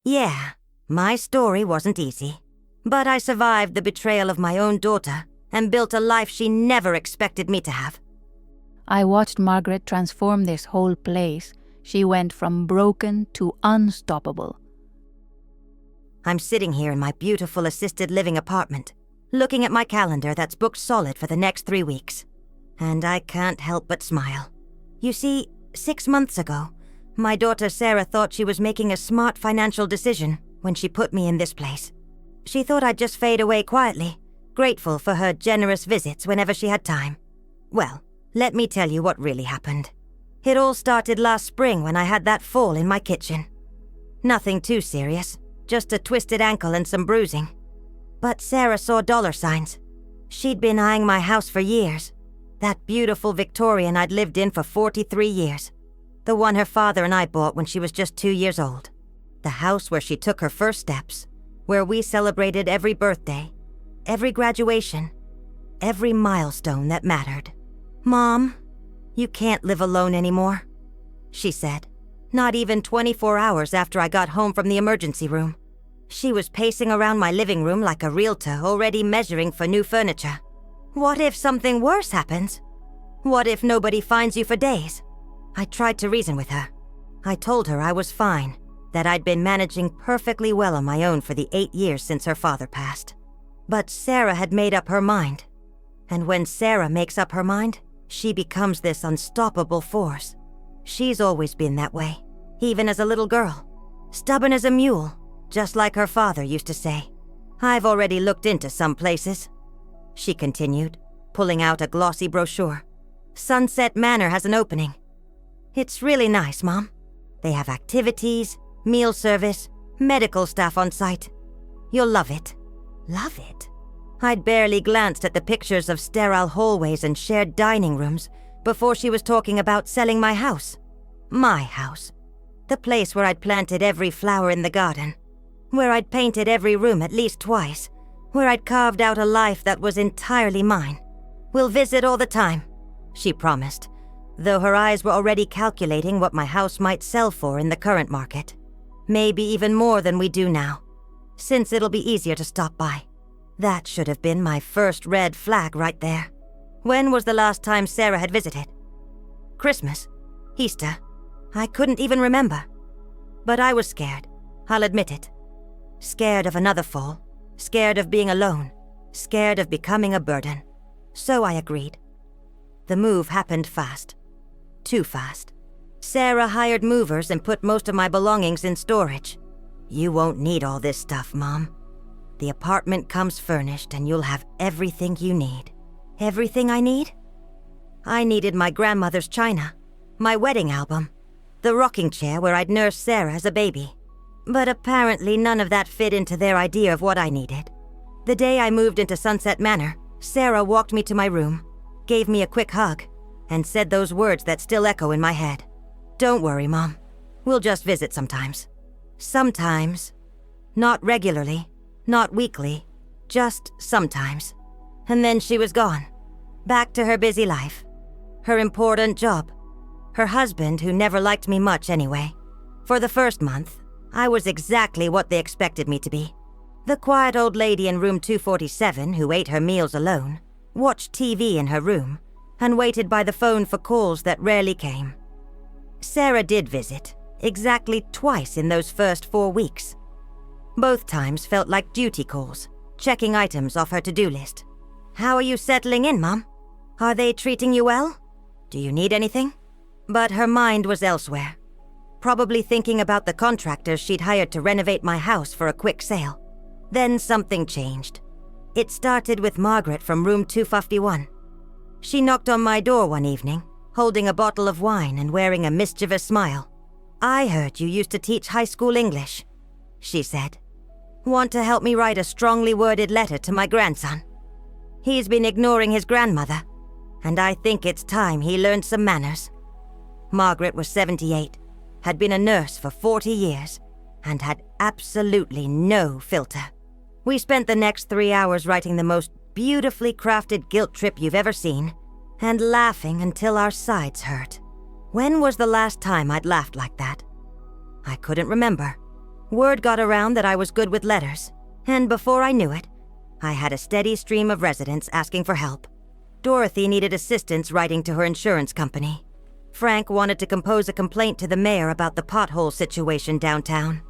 Yeah, my story wasn't easy. But I survived the betrayal of my own daughter and built a life she never expected me to have. I watched Margaret transform this whole place. She went from broken to unstoppable. I'm sitting here in my beautiful assisted living apartment, looking at my calendar that's booked solid for the next 3 weeks. And I can't help but smile. You see, 6 months ago, my daughter Sarah thought she was making a smart financial decision when she put me in this place. She thought I'd just fade away quietly, grateful for her generous visits whenever she had time. Well, let me tell you what really happened. It all started last spring when I had that fall in my kitchen. Nothing too serious, just a twisted ankle and some bruising. But Sarah saw dollar signs. She'd been eyeing my house for years. That beautiful Victorian I'd lived in for 43 years. The one her father and I bought when she was just 2 years old. The house where she took her first steps, where we celebrated every birthday, every graduation, every milestone that mattered. "Mom, you can't live alone anymore," she said, not even 24 hours after I got home from the emergency room. She was pacing around my living room like a realtor already measuring for new furniture. What if something worse happens? What if nobody finds you for days? I tried to reason with her. I told her I was fine, that I'd been managing perfectly well on my own for the 8 years since her father passed. But Sarah had made up her mind. And when Sarah makes up her mind, she becomes this unstoppable force. She's always been that way, even as a little girl. Stubborn as a mule, just like her father used to say. "I've already looked into some places," she continued, pulling out a glossy brochure. "Sunset Manor has an opening. It's really nice, Mom. They have activities, meal service, medical staff on site. You'll love it." Love it? I'd barely glanced at the pictures of sterile hallways and shared dining rooms before she was talking about selling my house. My house. The place where I'd planted every flower in the garden. Where I'd painted every room at least twice. Where I'd carved out a life that was entirely mine. "We'll visit all the time," she promised, though her eyes were already calculating what my house might sell for in the current market. Maybe even more than we do now, since it'll be easier to stop by. That should have been my first red flag right there. When was the last time Sarah had visited? Christmas? Easter? I couldn't even remember. But I was scared, I'll admit it. Scared of another fall, scared of being alone, scared of becoming a burden. So I agreed. The move happened fast. Too fast. Sarah hired movers and put most of my belongings in storage. "You won't need all this stuff, Mom. The apartment comes furnished and you'll have everything you need." Everything I need? I needed my grandmother's china, my wedding album, the rocking chair where I'd nursed Sarah as a baby. But apparently none of that fit into their idea of what I needed. The day I moved into Sunset Manor, Sarah walked me to my room, gave me a quick hug, and said those words that still echo in my head. "Don't worry, Mom. We'll just visit sometimes." Sometimes. Not regularly, not weekly, just sometimes. And then she was gone. Back to her busy life. Her important job. Her husband, who never liked me much anyway. For the first month, I was exactly what they expected me to be. The quiet old lady in room 247 who ate her meals alone, watched TV in her room, and waited by the phone for calls that rarely came. Sarah did visit, exactly twice in those first 4 weeks. Both times felt like duty calls, checking items off her to-do list. "How are you settling in, Mom? Are they treating you well? Do you need anything?" But her mind was elsewhere, probably thinking about the contractors she'd hired to renovate my house for a quick sale. Then something changed. It started with Margaret from room 251. She knocked on my door one evening, holding a bottle of wine and wearing a mischievous smile. "I heard you used to teach high school English," she said. "Want to help me write a strongly worded letter to my grandson? He's been ignoring his grandmother, and I think it's time he learned some manners." Margaret was 78, had been a nurse for 40 years, and had absolutely no filter. We spent the next 3 hours writing the most beautifully crafted guilt trip you've ever seen, and laughing until our sides hurt. When was the last time I'd laughed like that? I couldn't remember. Word got around that I was good with letters, and before I knew it, I had a steady stream of residents asking for help. Dorothy needed assistance writing to her insurance company. Frank wanted to compose a complaint to the mayor about the pothole situation downtown.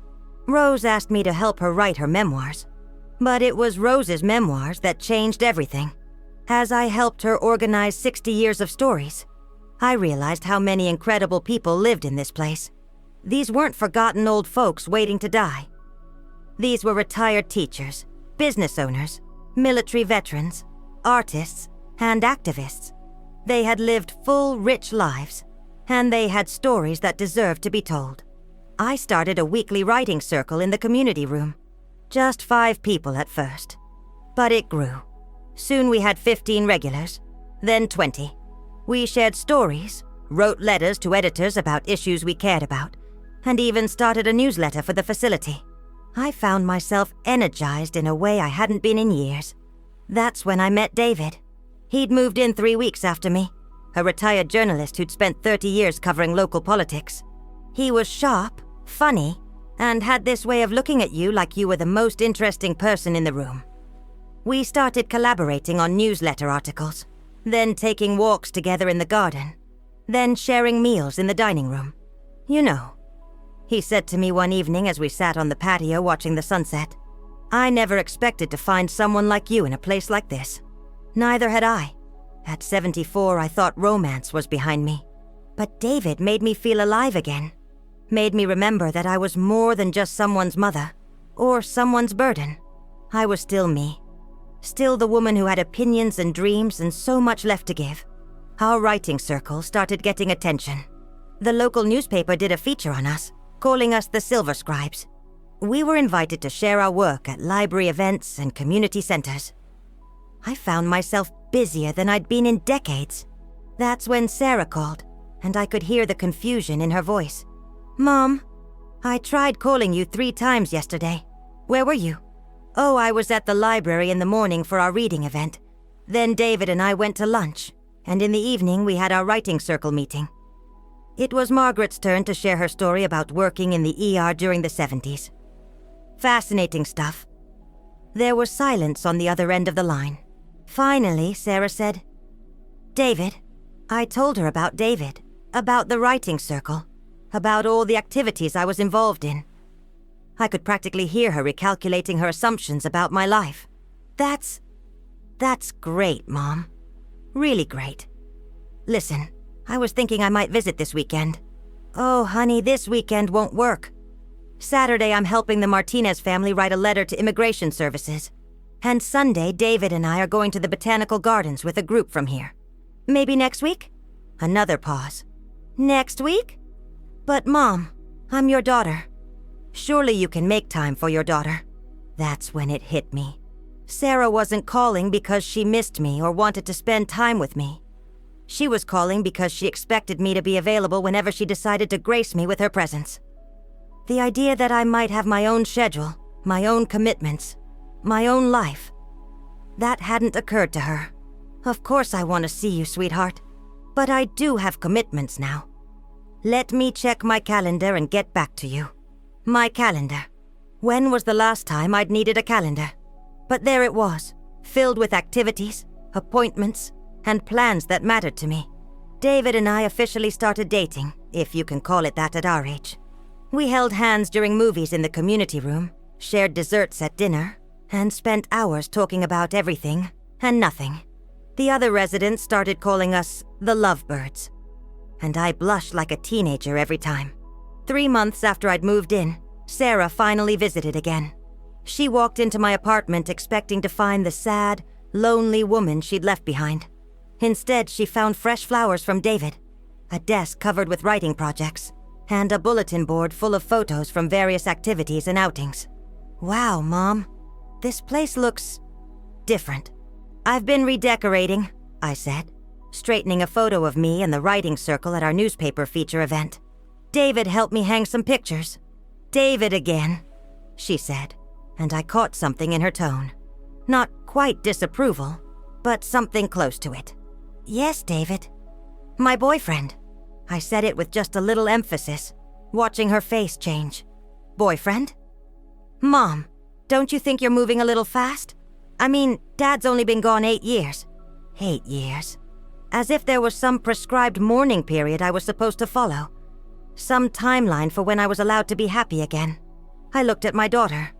Rose asked me to help her write her memoirs. But it was Rose's memoirs that changed everything. As I helped her organize 60 years of stories, I realized how many incredible people lived in this place. These weren't forgotten old folks waiting to die. These were retired teachers, business owners, military veterans, artists, and activists. They had lived full, rich lives, and they had stories that deserved to be told. I started a weekly writing circle in the community room. Just 5 people at first. But it grew. Soon we had 15 regulars, then 20. We shared stories, wrote letters to editors about issues we cared about, and even started a newsletter for the facility. I found myself energized in a way I hadn't been in years. That's when I met David. He'd moved in 3 weeks after me, a retired journalist who'd spent 30 years covering local politics. He was sharp, funny, and had this way of looking at you like you were the most interesting person in the room. We started collaborating on newsletter articles, then taking walks together in the garden, then sharing meals in the dining room. You know, he said to me one evening as we sat on the patio watching the sunset, "I never expected to find someone like you in a place like this." Neither had I. At 74, I thought romance was behind me. But David made me feel alive again. Made me remember that I was more than just someone's mother, or someone's burden. I was still me. Still the woman who had opinions and dreams and so much left to give. Our writing circle started getting attention. The local newspaper did a feature on us, calling us the Silver Scribes. We were invited to share our work at library events and community centers. I found myself busier than I'd been in decades. That's when Sarah called, and I could hear the confusion in her voice. "Mom, I tried calling you 3 times yesterday. Where were you?" "Oh, I was at the library in the morning for our reading event. Then David and I went to lunch, and in the evening we had our writing circle meeting." It was Margaret's turn to share her story about working in the ER during the 70s. Fascinating stuff. There was silence on the other end of the line. Finally, Sarah said, "David." I told her about David, about the writing circle, about all the activities I was involved in. I could practically hear her recalculating her assumptions about my life. That's great, Mom. Really great. Listen, I was thinking I might visit this weekend. Oh, honey, this weekend won't work. Saturday, I'm helping the Martinez family write a letter to Immigration Services. And Sunday, David and I are going to the Botanical Gardens with a group from here. Maybe next week?" Another pause. "Next week? But Mom, I'm your daughter. Surely you can make time for your daughter." That's when it hit me. Sarah wasn't calling because she missed me or wanted to spend time with me. She was calling because she expected me to be available whenever she decided to grace me with her presence. The idea that I might have my own schedule, my own commitments, my own life, that hadn't occurred to her. "Of course I want to see you, sweetheart. But I do have commitments now. Let me check my calendar and get back to you." My calendar. When was the last time I'd needed a calendar? But there it was, filled with activities, appointments, and plans that mattered to me. David and I officially started dating, if you can call it that at our age. We held hands during movies in the community room, shared desserts at dinner, and spent hours talking about everything and nothing. The other residents started calling us the Lovebirds, and I blushed like a teenager every time. 3 months after I'd moved in, Sarah finally visited again. She walked into my apartment expecting to find the sad, lonely woman she'd left behind. Instead, she found fresh flowers from David, a desk covered with writing projects, and a bulletin board full of photos from various activities and outings. "Wow, Mom, this place looks different." "I've been redecorating," I said, straightening a photo of me and the writing circle at our newspaper feature event. "David helped me hang some pictures." "David again," she said, and I caught something in her tone. Not quite disapproval, but something close to it. "Yes, David. My boyfriend." I said it with just a little emphasis, watching her face change. "Boyfriend? Mom, don't you think you're moving a little fast? I mean, Dad's only been gone 8 years. 8 years. As if there was some prescribed mourning period I was supposed to follow. Some timeline for when I was allowed to be happy again. I looked at my daughter.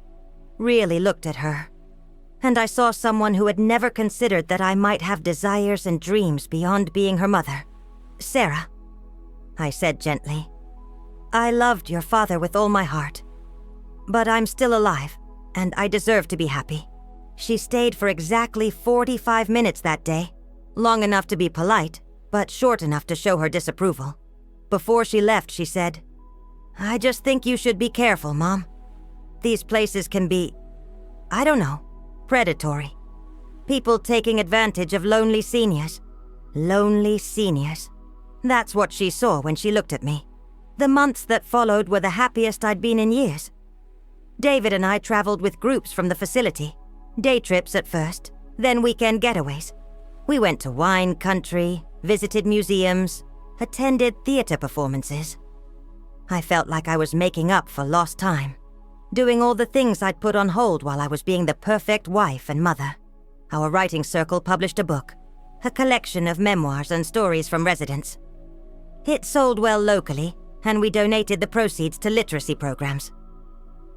Really looked at her. And I saw someone who had never considered that I might have desires and dreams beyond being her mother. Sarah, I said gently. I loved your father with all my heart. But I'm still alive, and I deserve to be happy. She stayed for exactly 45 minutes that day. Long enough to be polite, but short enough to show her disapproval. Before she left, she said, I just think you should be careful, Mom. These places can be, I don't know, predatory. People taking advantage of lonely seniors. Lonely seniors. That's what she saw when she looked at me. The months that followed were the happiest I'd been in years. David and I traveled with groups from the facility. Day trips at first, then weekend getaways. We went to wine country, visited museums, attended theater performances. I felt like I was making up for lost time, doing all the things I'd put on hold while I was being the perfect wife and mother. Our writing circle published a book, a collection of memoirs and stories from residents. It sold well locally, and we donated the proceeds to literacy programs.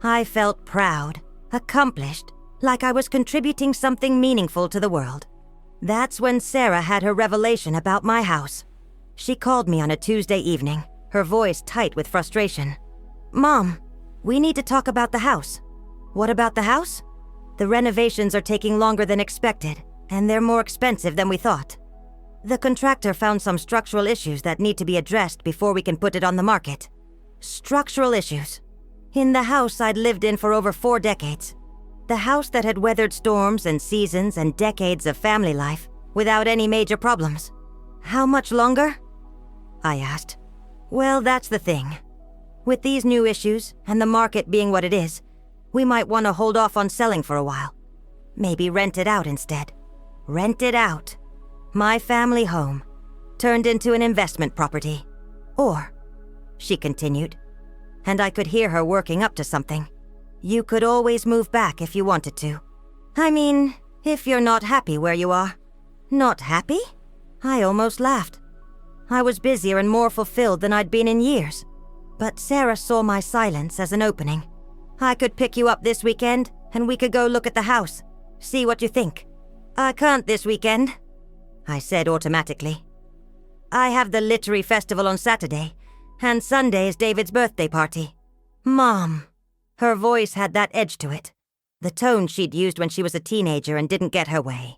I felt proud, accomplished, like I was contributing something meaningful to the world. That's when Sarah had her revelation about my house. She called me on a Tuesday evening, her voice tight with frustration. Mom, we need to talk about the house. What about the house? The renovations are taking longer than expected, and they're more expensive than we thought. The contractor found some structural issues that need to be addressed before we can put it on the market. Structural issues. In the house I'd lived in for over 4 decades. The house that had weathered storms and seasons and decades of family life without any major problems. How much longer? I asked. Well, that's the thing. With these new issues and the market being what it is, we might want to hold off on selling for a while. Maybe rent it out instead. Rent it out. My family home, turned into an investment property. Or, she continued, and I could hear her working up to something. You could always move back if you wanted to. I mean, if you're not happy where you are. Not happy? I almost laughed. I was busier and more fulfilled than I'd been in years. But Sarah saw my silence as an opening. I could pick you up this weekend, and we could go look at the house. See what you think. I can't this weekend, I said automatically. I have the literary festival on Saturday, and Sunday is David's birthday party. Mom. Her voice had that edge to it. The tone she'd used when she was a teenager and didn't get her way.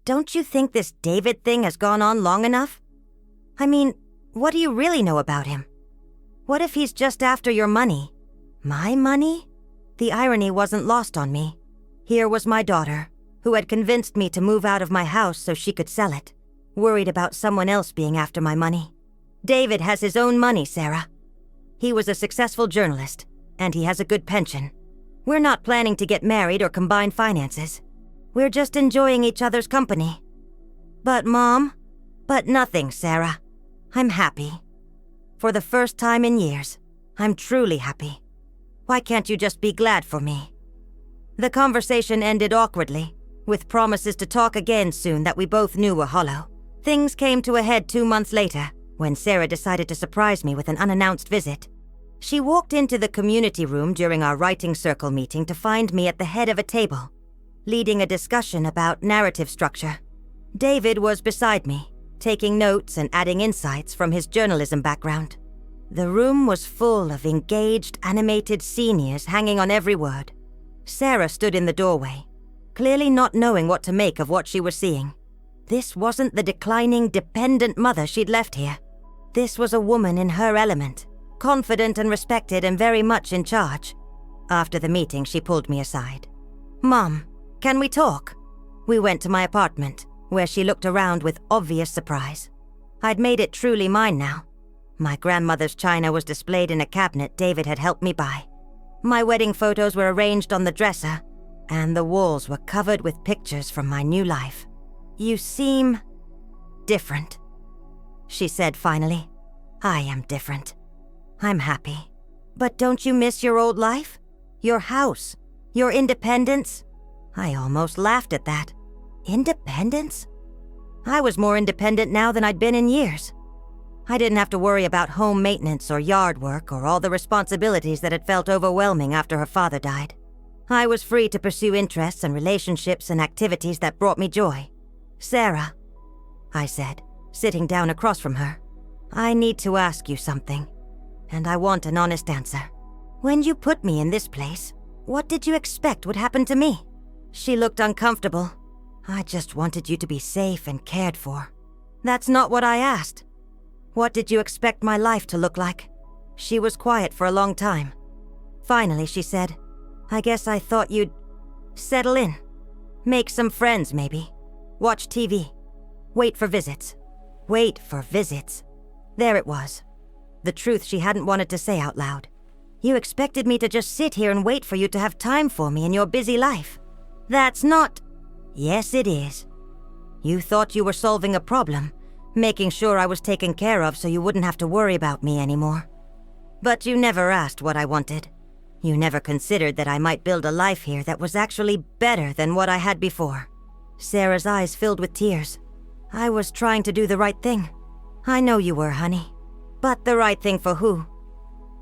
Don't you think this David thing has gone on long enough? I mean, what do you really know about him? What if he's just after your money? My money? The irony wasn't lost on me. Here was my daughter, who had convinced me to move out of my house so she could sell it, worried about someone else being after my money. David has his own money, Sarah. He was a successful journalist, and he has a good pension. We're not planning to get married or combine finances. We're just enjoying each other's company. But Mom? But nothing, Sarah. I'm happy. For the first time in years, I'm truly happy. Why can't you just be glad for me? The conversation ended awkwardly, with promises to talk again soon that we both knew were hollow. Things came to a head 2 months later, when Sarah decided to surprise me with an unannounced visit. She walked into the community room during our writing circle meeting to find me at the head of a table, leading a discussion about narrative structure. David was beside me, taking notes and adding insights from his journalism background. The room was full of engaged, animated seniors hanging on every word. Sarah stood in the doorway, clearly not knowing what to make of what she was seeing. This wasn't the declining, dependent mother she'd left here. This was a woman in her element, confident and respected and very much in charge. After the meeting, she pulled me aside. Mom, can we talk? We went to my apartment, where she looked around with obvious surprise. I'd made it truly mine now. My grandmother's china was displayed in a cabinet David had helped me buy. My wedding photos were arranged on the dresser, and the walls were covered with pictures from my new life. You seem different, she said finally. I am different. I'm happy. But don't you miss your old life? Your house, Your independence? I almost laughed at that. Independence? I was more independent now than I'd been in years. I didn't have to worry about home maintenance or yard work or all the responsibilities that had felt overwhelming after her father died. I was free to pursue interests and relationships and activities that brought me joy. Sarah, I said, sitting down across from her, I need to ask you something, and I want an honest answer. When you put me in this place, what did you expect would happen to me? She looked uncomfortable. I just wanted you to be safe and cared for. That's not what I asked. What did you expect my life to look like? She was quiet for a long time. Finally, she said, I guess I thought you'd settle in. Make some friends, maybe. Watch TV. Wait for visits. Wait for visits. There it was. The truth she hadn't wanted to say out loud. You expected me to just sit here and wait for you to have time for me in your busy life. That's not... Yes, it is. You thought you were solving a problem, making sure I was taken care of so you wouldn't have to worry about me anymore. But you never asked what I wanted. You never considered that I might build a life here that was actually better than what I had before. Sarah's eyes filled with tears. I was trying to do the right thing. I know you were, honey. But the right thing for who?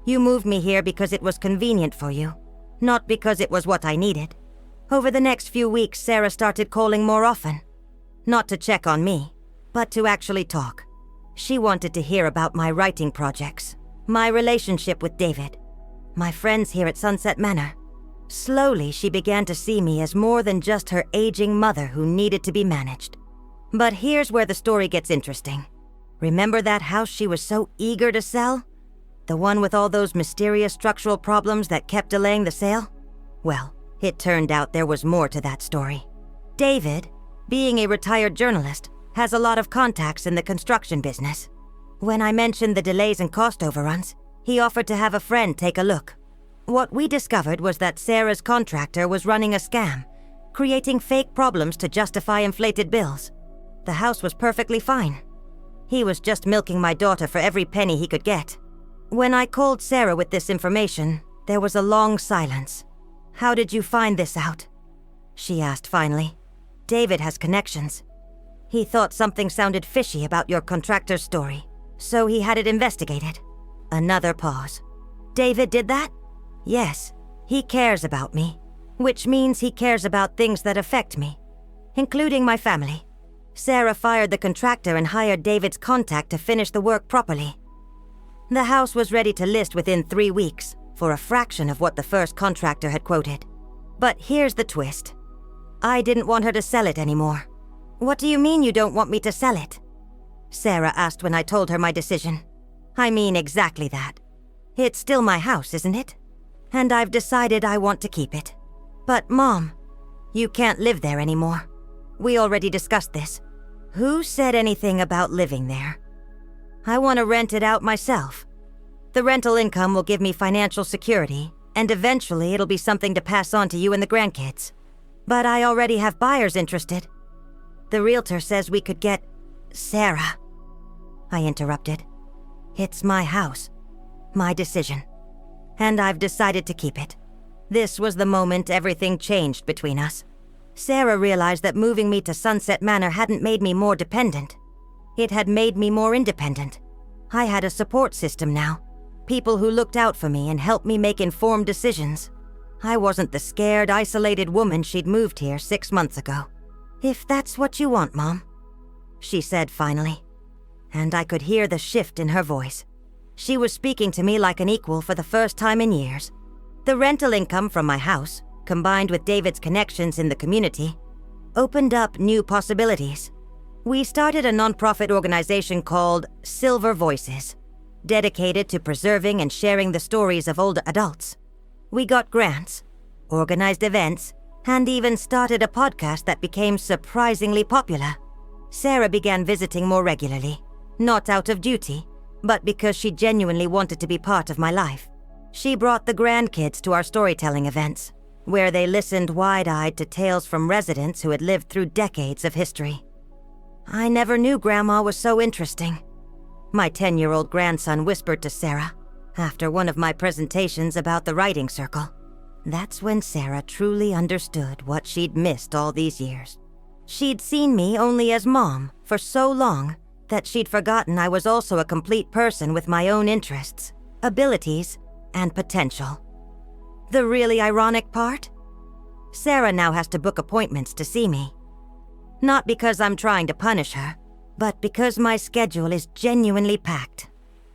You moved me here because it was convenient for you, not because it was what I needed. Over the next few weeks, Sarah started calling more often. Not to check on me, but to actually talk. She wanted to hear about my writing projects, my relationship with David, my friends here at Sunset Manor. Slowly, she began to see me as more than just her aging mother who needed to be managed. But here's where the story gets interesting. Remember that house she was so eager to sell? The one with all those mysterious structural problems that kept delaying the sale? Well, it turned out there was more to that story. David, being a retired journalist, has a lot of contacts in the construction business. When I mentioned the delays and cost overruns, he offered to have a friend take a look. What we discovered was that Sarah's contractor was running a scam, creating fake problems to justify inflated bills. The house was perfectly fine. He was just milking my daughter for every penny he could get. When I called Sarah with this information, there was a long silence. How did you find this out? She asked finally. David has connections. He thought something sounded fishy about your contractor's story, so he had it investigated. Another pause. David did that? Yes, he cares about me, which means he cares about things that affect me, including my family. Sarah fired the contractor and hired David's contact to finish the work properly. The house was ready to list within 3 weeks, for a fraction of what the first contractor had quoted. But here's the twist. I didn't want her to sell it anymore. What do you mean you don't want me to sell it? Sarah asked when I told her my decision. I mean exactly that. It's still my house, isn't it? And I've decided I want to keep it. But Mom, you can't live there anymore. We already discussed this. Who said anything about living there? I want to rent it out myself. The rental income will give me financial security, and eventually it'll be something to pass on to you and the grandkids. But I already have buyers interested. The realtor says we could get... Sarah, I interrupted. It's my house. My decision. And I've decided to keep it. This was the moment everything changed between us. Sarah realized that moving me to Sunset Manor hadn't made me more dependent. It had made me more independent. I had a support system now. People who looked out for me and helped me make informed decisions. I wasn't the scared, isolated woman she'd moved here 6 months ago. If that's what you want, Mom, she said finally. And I could hear the shift in her voice. She was speaking to me like an equal for the first time in years. The rental income from my house, combined with David's connections in the community, opened up new possibilities. We started a nonprofit organization called Silver Voices, dedicated to preserving and sharing the stories of older adults. We got grants, organized events, and even started a podcast that became surprisingly popular. Sarah began visiting more regularly, not out of duty, but because she genuinely wanted to be part of my life. She brought the grandkids to our storytelling events, where they listened wide-eyed to tales from residents who had lived through decades of history. I never knew Grandma was so interesting, my 10-year-old grandson whispered to Sarah after one of my presentations about the writing circle. That's when Sarah truly understood what she'd missed all these years. She'd seen me only as Mom for so long that she'd forgotten I was also a complete person with my own interests, abilities, and potential. The really ironic part? Sarah now has to book appointments to see me. Not because I'm trying to punish her, but because my schedule is genuinely packed.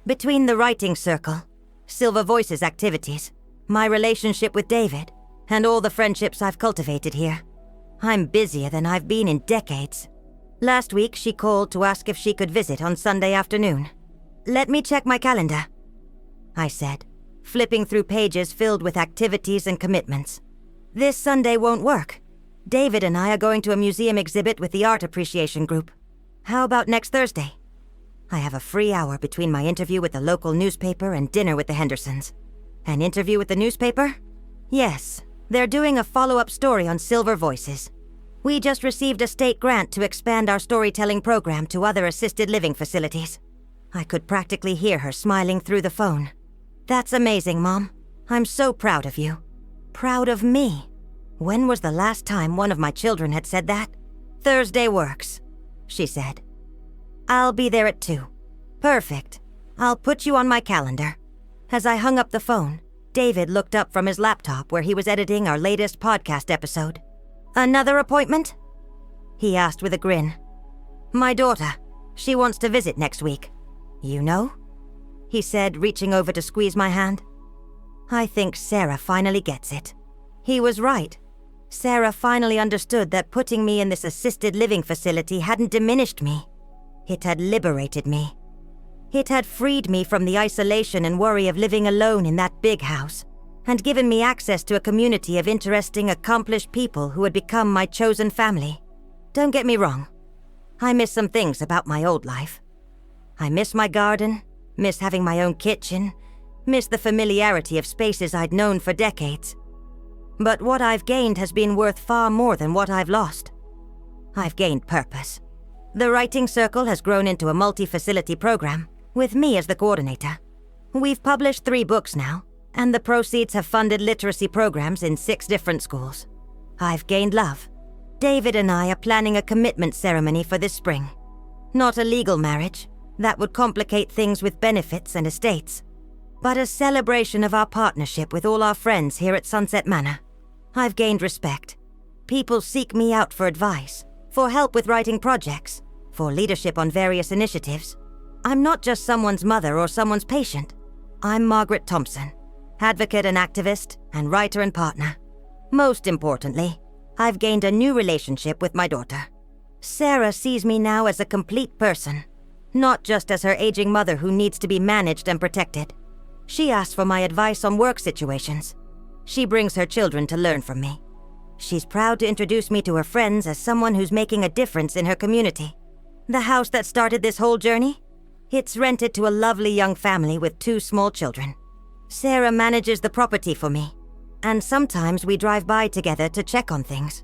Between the writing circle, Silver Voices activities, my relationship with David, and all the friendships I've cultivated here, I'm busier than I've been in decades. Last week, she called to ask if she could visit on Sunday afternoon. "Let me check my calendar," I said, flipping through pages filled with activities and commitments. "This Sunday won't work. David and I are going to a museum exhibit with the Art Appreciation Group. How about next Thursday? I have a free hour between my interview with the local newspaper and dinner with the Hendersons." An interview with the newspaper? Yes, they're doing a follow-up story on Silver Voices. We just received a state grant to expand our storytelling program to other assisted living facilities. I could practically hear her smiling through the phone. "That's amazing, Mom. I'm so proud of you." Proud of me? When was the last time one of my children had said that? "Thursday works," she said. "I'll be there at 2. Perfect. I'll put you on my calendar." As I hung up the phone, David looked up from his laptop where he was editing our latest podcast episode. "Another appointment?" he asked with a grin. "My daughter. She wants to visit next week." "You know?" he said, reaching over to squeeze my hand. I think Sarah finally gets it. He was right. Sarah finally understood that putting me in this assisted living facility hadn't diminished me. It had liberated me. It had freed me from the isolation and worry of living alone in that big house, and given me access to a community of interesting, accomplished people who had become my chosen family. Don't get me wrong. I miss some things about my old life. I miss my garden, miss having my own kitchen, miss the familiarity of spaces I'd known for decades. But what I've gained has been worth far more than what I've lost. I've gained purpose. The Writing Circle has grown into a multi-facility program, with me as the coordinator. We've published 3 books now, and the proceeds have funded literacy programs in 6 different schools. I've gained love. David and I are planning a commitment ceremony for this spring. Not a legal marriage, that would complicate things with benefits and estates, but a celebration of our partnership with all our friends here at Sunset Manor. I've gained respect. People seek me out for advice, for help with writing projects, for leadership on various initiatives. I'm not just someone's mother or someone's patient. I'm Margaret Thompson, advocate and activist, and writer and partner. Most importantly, I've gained a new relationship with my daughter. Sarah sees me now as a complete person, not just as her aging mother who needs to be managed and protected. She asks for my advice on work situations. She brings her children to learn from me. She's proud to introduce me to her friends as someone who's making a difference in her community. The house that started this whole journey? It's rented to a lovely young family with 2 small children. Sarah manages the property for me, and sometimes we drive by together to check on things.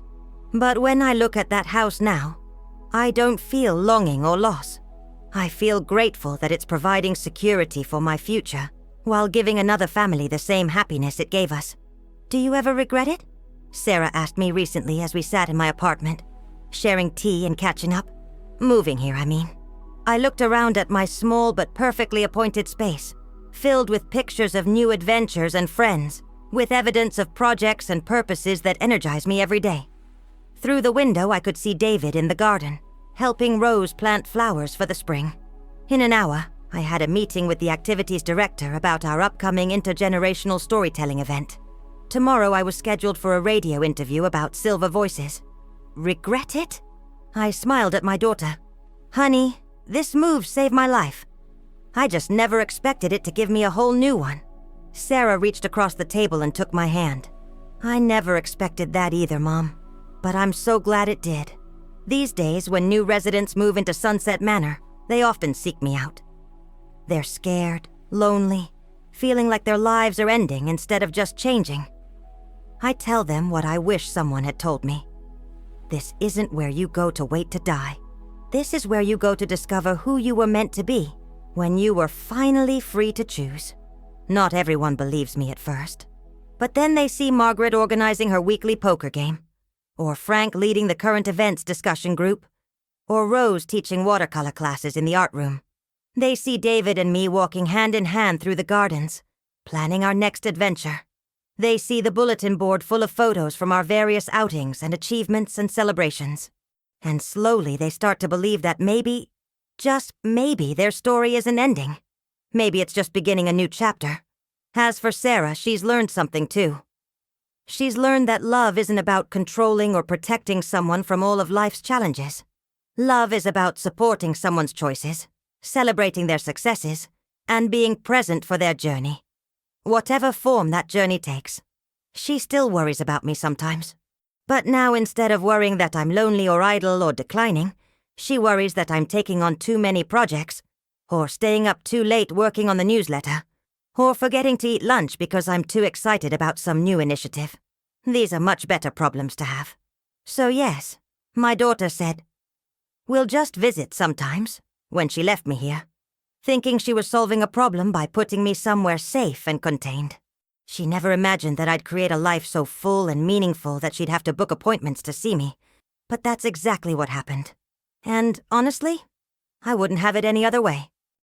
But when I look at that house now, I don't feel longing or loss. I feel grateful that it's providing security for my future, while giving another family the same happiness it gave us. "Do you ever regret it?" Sarah asked me recently as we sat in my apartment, sharing tea and catching up. Moving here, I mean. I looked around at my small but perfectly appointed space, filled with pictures of new adventures and friends, with evidence of projects and purposes that energize me every day. Through the window, I could see David in the garden, helping Rose plant flowers for the spring. In an hour, I had a meeting with the activities director about our upcoming intergenerational storytelling event. Tomorrow I was scheduled for a radio interview about Silver Voices. Regret it? I smiled at my daughter. "Honey, this move saved my life. I just never expected it to give me a whole new one." Sarah reached across the table and took my hand. "I never expected that either, Mom. But I'm so glad it did. These days, when new residents move into Sunset Manor, they often seek me out. They're scared, lonely, feeling like their lives are ending instead of just changing. I tell them what I wish someone had told me. This isn't where you go to wait to die. This is where you go to discover who you were meant to be when you were finally free to choose. Not everyone believes me at first. But then they see Margaret organizing her weekly poker game, or Frank leading the current events discussion group, or Rose teaching watercolor classes in the art room. They see David and me walking hand in hand through the gardens, planning our next adventure. They see the bulletin board full of photos from our various outings and achievements and celebrations. And slowly they start to believe that maybe, just maybe, their story isn't ending. Maybe it's just beginning a new chapter. As for Sarah, she's learned something too. She's learned that love isn't about controlling or protecting someone from all of life's challenges. Love is about supporting someone's choices, celebrating their successes, and being present for their journey. Whatever form that journey takes. She still worries about me sometimes. But now, instead of worrying that I'm lonely or idle or declining, she worries that I'm taking on too many projects, or staying up too late working on the newsletter, or forgetting to eat lunch because I'm too excited about some new initiative. These are much better problems to have. So yes, my daughter said, "We'll just visit sometimes," when she left me here, thinking she was solving a problem by putting me somewhere safe and contained. She never imagined that I'd create a life so full and meaningful that she'd have to book appointments to see me. But that's exactly what happened. And honestly, I wouldn't have it any other way.